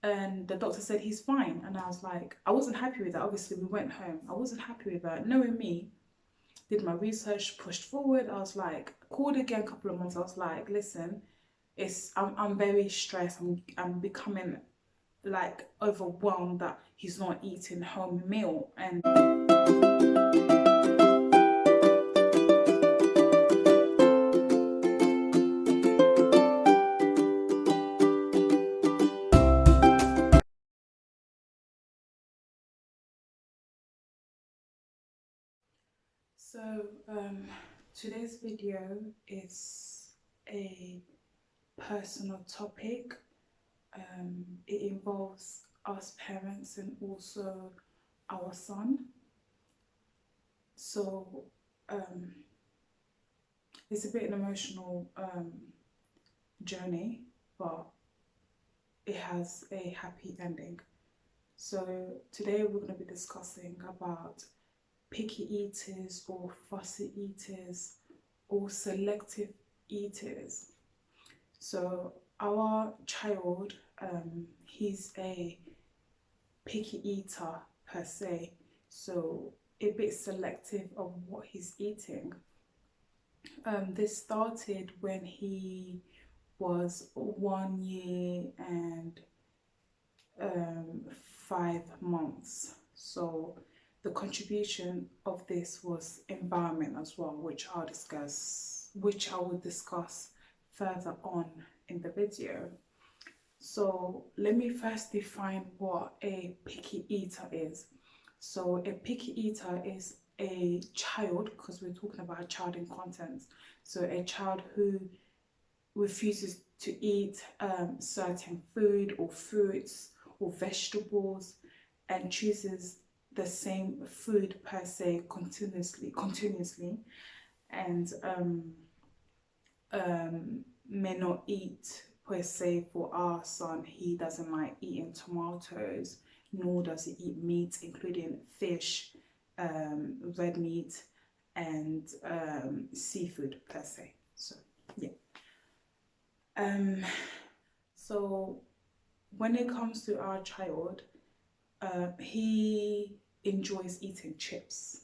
and the doctor said he's fine. And I was like, I wasn't happy with that. Obviously, we went home. I wasn't happy with that. Knowing me, did my research, pushed forward. I was like, called again a couple of months. I was like, listen, I'm very stressed. I'm becoming like overwhelmed that he's not eating home meal. And so today's video is a personal topic. It involves us parents and also our son. So um, it's a bit an emotional journey, but it has a happy ending. So today we're going to be discussing about picky eaters or fussy eaters or selective eaters. So our child, he's a picky eater per se, so a bit selective of what he's eating. This started when he was 1 year and 5 months. So the contribution of this was environment as well, which I will discuss further on in the video. So let me first define what a picky eater is. So a picky eater is a child, because we're talking about a child in content. So a child who refuses to eat certain food or fruits or vegetables and chooses the same food per se continuously, and may not eat per se. For our son, he doesn't like eating tomatoes, nor does he eat meat, including fish, red meat, and seafood per se. So yeah. So when it comes to our child, he enjoys eating chips.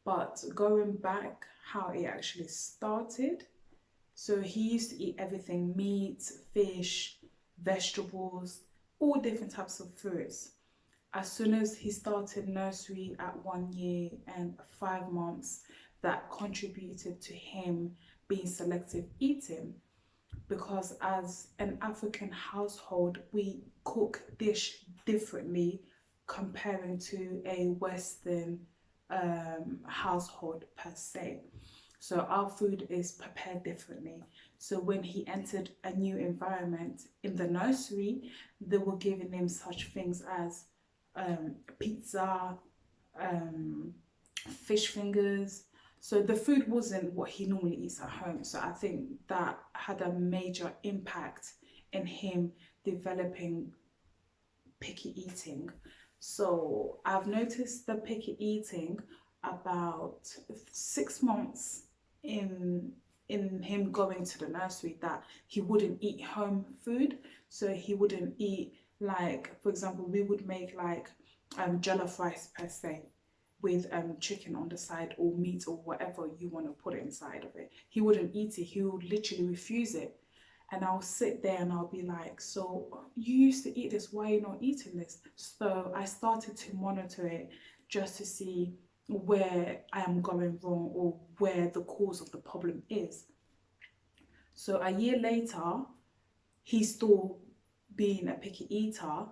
But going back how it actually started, so he used to eat everything: meat, fish, vegetables, all different types of fruits. As soon as he started nursery at 1 year and 5 months, that contributed to him being selective eating, because as an African household, we cook dish differently comparing to a Western household per se. So our food is prepared differently. So when he entered a new environment in the nursery, they were giving him such things as pizza, um, fish fingers. So the food wasn't what he normally eats at home. So I think that had a major impact in him developing picky eating. So I've noticed the picky eating about 6 months in him going to the nursery, that he wouldn't eat home food. So he wouldn't eat, like, for example, we would make like jollof rice per se with chicken on the side or meat or whatever you want to put inside of it. He wouldn't eat it. He would literally refuse it. And I'll sit there and I'll be like, so you used to eat this, why are you not eating this? So I started to monitor it just to see where I am going wrong or where the cause of the problem is. So a year later, he's still being a picky eater.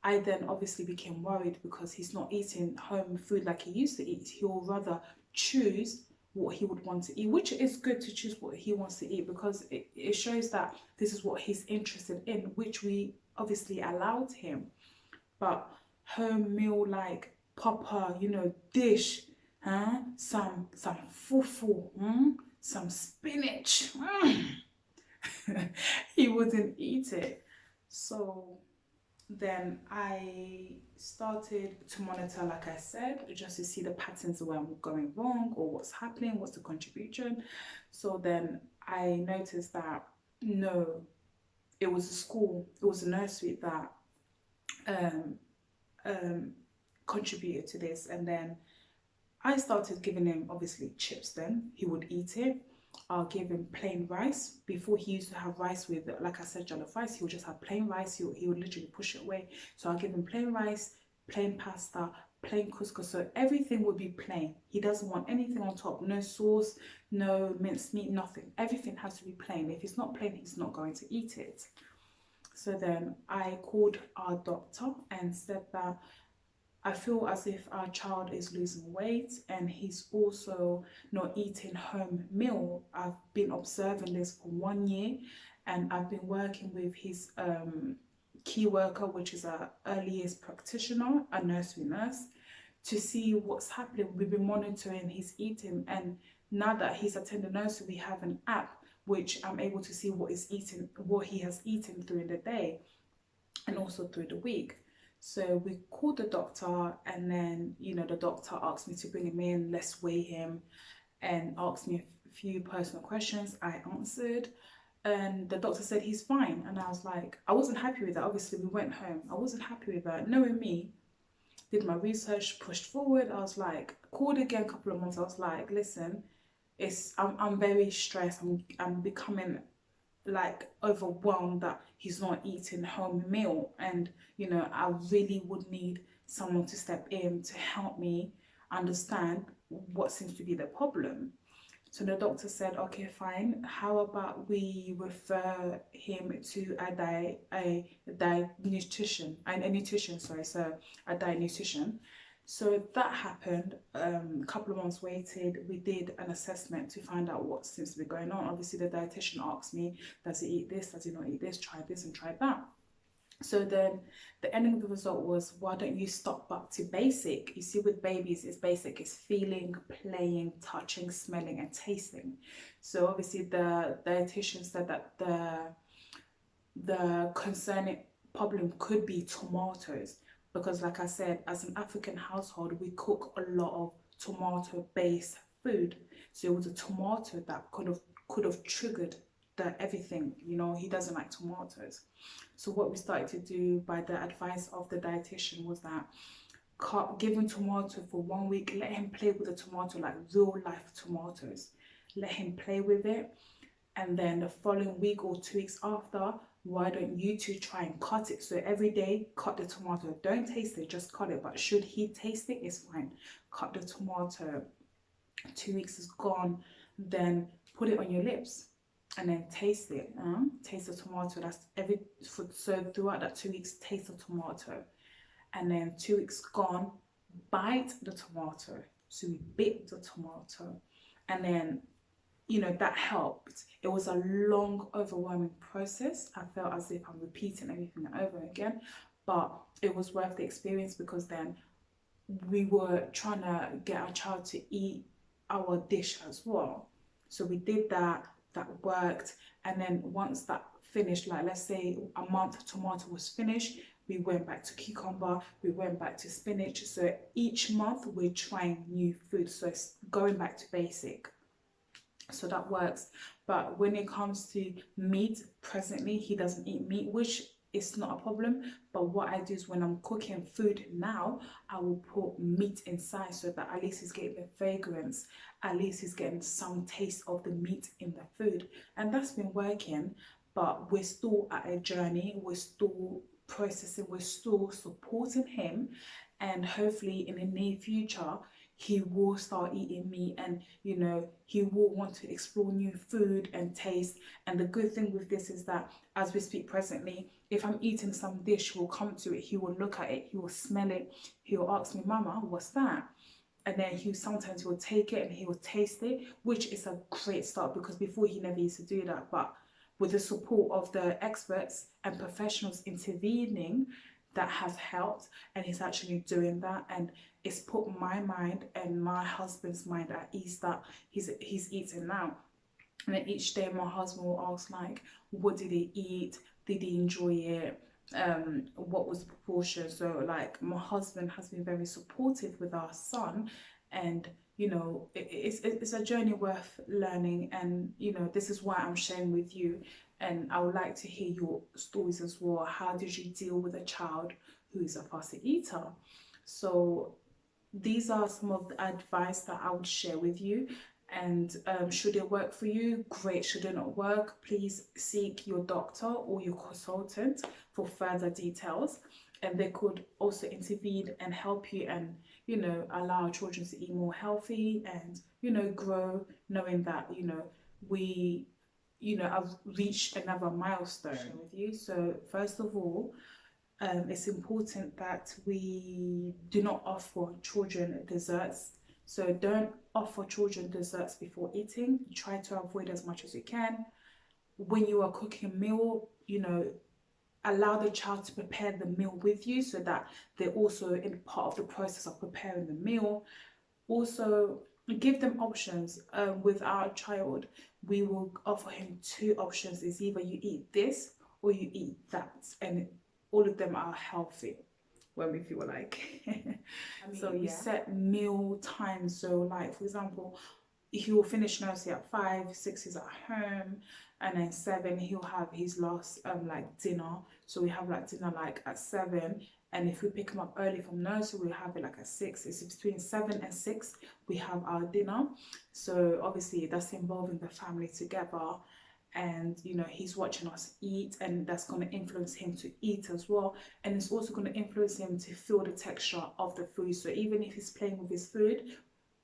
I then obviously became worried because he's not eating home food like he used to eat. He will rather choose what he would want to eat, which is good to choose what he wants to eat, because it shows that this is what he's interested in, which we obviously allowed him. But home meal, like proper, dish, huh? Some fufu, some spinach. He wouldn't eat it. So then I started to monitor, like I said, just to see the patterns where I'm going wrong or what's happening, what's the contribution. So then I noticed that no, it was a school, it was a nursery that um, um, contributed to this. And then I started giving him obviously chips. Then he would eat it. I'll give him plain rice. Before, he used to have rice with, like I said, jollof rice. He would just have plain rice. He would literally push it away. So I'll give him plain rice, plain pasta, plain couscous. So everything would be plain. He doesn't want anything on top. No sauce, no minced meat, nothing. Everything has to be plain. If it's not plain, he's not going to eat it. So then I called our doctor and said that I feel as if our child is losing weight and he's also not eating home meal. I've been observing this for 1 year, and I've been working with his key worker, which is a early years practitioner, a nursery nurse, to see what's happening. We've been monitoring his eating, and now that he's attending nursery, we have an app which I'm able to see what he has eaten during the day and also through the week. So we called the doctor, and then the doctor asked me to bring him in, let's weigh him, and asked me a few personal questions. I answered, and the doctor said he's fine. And I was like, I wasn't happy with that. Obviously, we went home. I wasn't happy with that. Knowing me, did my research, pushed forward. I was like, called again a couple of months. I was like, listen, I'm very stressed. I'm becoming like overwhelmed that he's not eating home meal, and I really would need someone to step in to help me understand what seems to be the problem. So the doctor said, okay, fine, how about we refer him to a nutrition, sorry, so a dietitian. So that happened. A couple of months waited. We did an assessment to find out what seems to be going on. Obviously, the dietitian asked me, does he eat this? Does he not eat this? Try this and try that. So then the ending of the result was, why don't you stop back to basic? You see, with babies, it's basic. It's feeling, playing, touching, smelling, and tasting. So obviously the dietitian said that the concerning problem could be tomatoes, because like I said, as an African household, we cook a lot of tomato based food. So it was a tomato that could have triggered the everything. He doesn't like tomatoes. So what we started to do, by the advice of the dietitian, was that give him tomato for 1 week, let him play with the tomato like real life tomatoes, let him play with it, and then the following week or 2 weeks after, why don't you two try and cut it? So every day, cut the tomato. Don't taste it, just cut it. But should he taste it, it's fine. Cut the tomato. 2 weeks is gone, then put it on your lips and then taste it. Taste the tomato. So throughout that 2 weeks, taste the tomato. And then 2 weeks gone, bite the tomato. So we bit the tomato, and then that helped. It was a long, overwhelming process. I felt as if I'm repeating everything over again, but it was worth the experience, because then we were trying to get our child to eat our dish as well. So we did that worked. And then once that finished, like let's say a month tomato was finished, we went back to cucumber, we went back to spinach. So each month we're trying new food, so it's going back to basic. So that works. But when it comes to meat, presently he doesn't eat meat, which is not a problem. But what I do is, when I'm cooking food now, I will put meat inside, so that at least he's getting the fragrance, at least he's getting some taste of the meat in the food. And that's been working. But we're still at a journey, we're still processing, we're still supporting him, and hopefully in the near future he will start eating meat, and he will want to explore new food and taste. And the good thing with this is that, as we speak presently, if I'm eating some dish, he'll come to it, he will look at it, he will smell it, he will ask me, Mama, what's that? And then sometimes he will take it and he will taste it, which is a great start, because before he never used to do that. But with the support of the experts and professionals intervening, that has helped, and he's actually doing that. And it's put my mind and my husband's mind at ease that he's eating now. And then each day my husband will ask, like, what did he eat? Did he enjoy it? What was the proportion? So like, my husband has been very supportive with our son, and it's a journey worth learning. And this is why I'm sharing with you, And I would like to hear your stories as well. How did you deal with a child who is a fussy eater? So these are some of the advice that I would share with you. And should it work for you, great. Should it not work, please seek your doctor or your consultant for further details, and they could also intervene and help you, and allow children to eat more healthy, and grow, knowing that we have reached another milestone with you. So first of all, it's important that we do not offer children desserts. So don't offer children desserts before eating. Try to avoid as much as you can. When you are cooking a meal, allow the child to prepare the meal with you, so that they're also in part of the process of preparing the meal. Also, give them options. With our child, we will offer him two options. It's either you eat this or you eat that, and all of them are healthy when we feel like. So you set meal times. So like, for example, he will finish nursery at 5, 6 is at home, and then 7 he'll have his last like dinner. So we have like dinner like at 7, and if we pick him up early from nursery, we'll have it like at 6. It's between 7 and 6 we have our dinner. So obviously that's involving the family together, and he's watching us eat, and that's going to influence him to eat as well, and it's also going to influence him to feel the texture of the food. So even if he's playing with his food,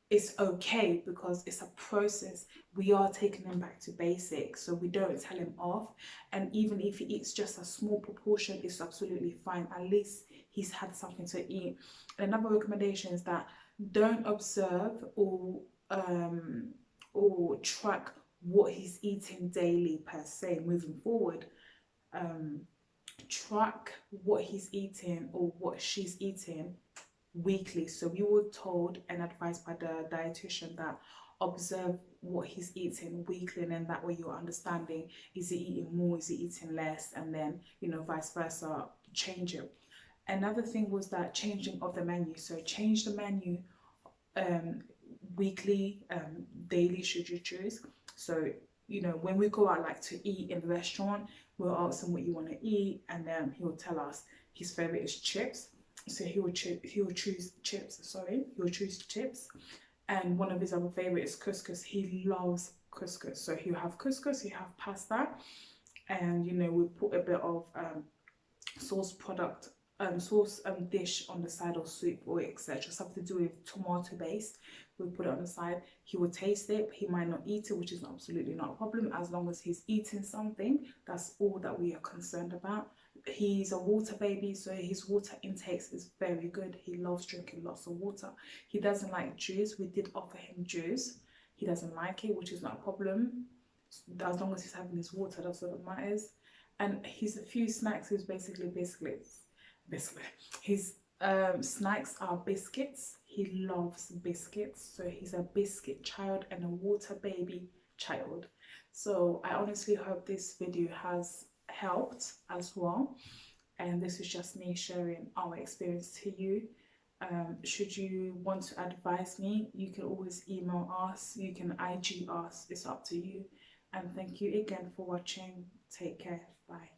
it's okay, because it's a process. We are taking him back to basics, so we don't tell him off. And even if he eats just a small proportion, it's absolutely fine. At least he's had something to eat. And another recommendation is that don't observe or track what he's eating daily per se moving forward. Track what he's eating or what she's eating weekly. So we were told and advised by the dietitian that observe what he's eating weekly, and then that way you're understanding, is he eating more, is he eating less, and then vice versa, change it. Another thing was that changing of the menu. So change the menu weekly, daily, should you choose. So when we go out like to eat in the restaurant, we'll ask him what you want to eat, and then he'll tell us his favorite is chips. So he will choose chips. He'll choose chips, and one of his other favorites is couscous. He loves couscous, so he'll have couscous. He'll have pasta, and we put a bit of sauce dish on the side, or soup or etc. Something to do with tomato base. We put it on the side. He will taste it. He might not eat it, which is absolutely not a problem, as long as he's eating something. That's all that we are concerned about. He's a water baby, so his water intakes is very good. He loves drinking lots of water. He doesn't like juice. We did offer him juice. He doesn't like it, which is not a problem. As long as he's having his water, that's what it matters. And his few snacks is basically biscuits. His snacks are biscuits. He loves biscuits, so he's a biscuit child and a water baby child. So I honestly hope this video has helped as well, and this is just me sharing our experience to you. Should you want to advise me, you can always email us, you can IG us, it's up to you. And thank you again for watching. Take care. Bye.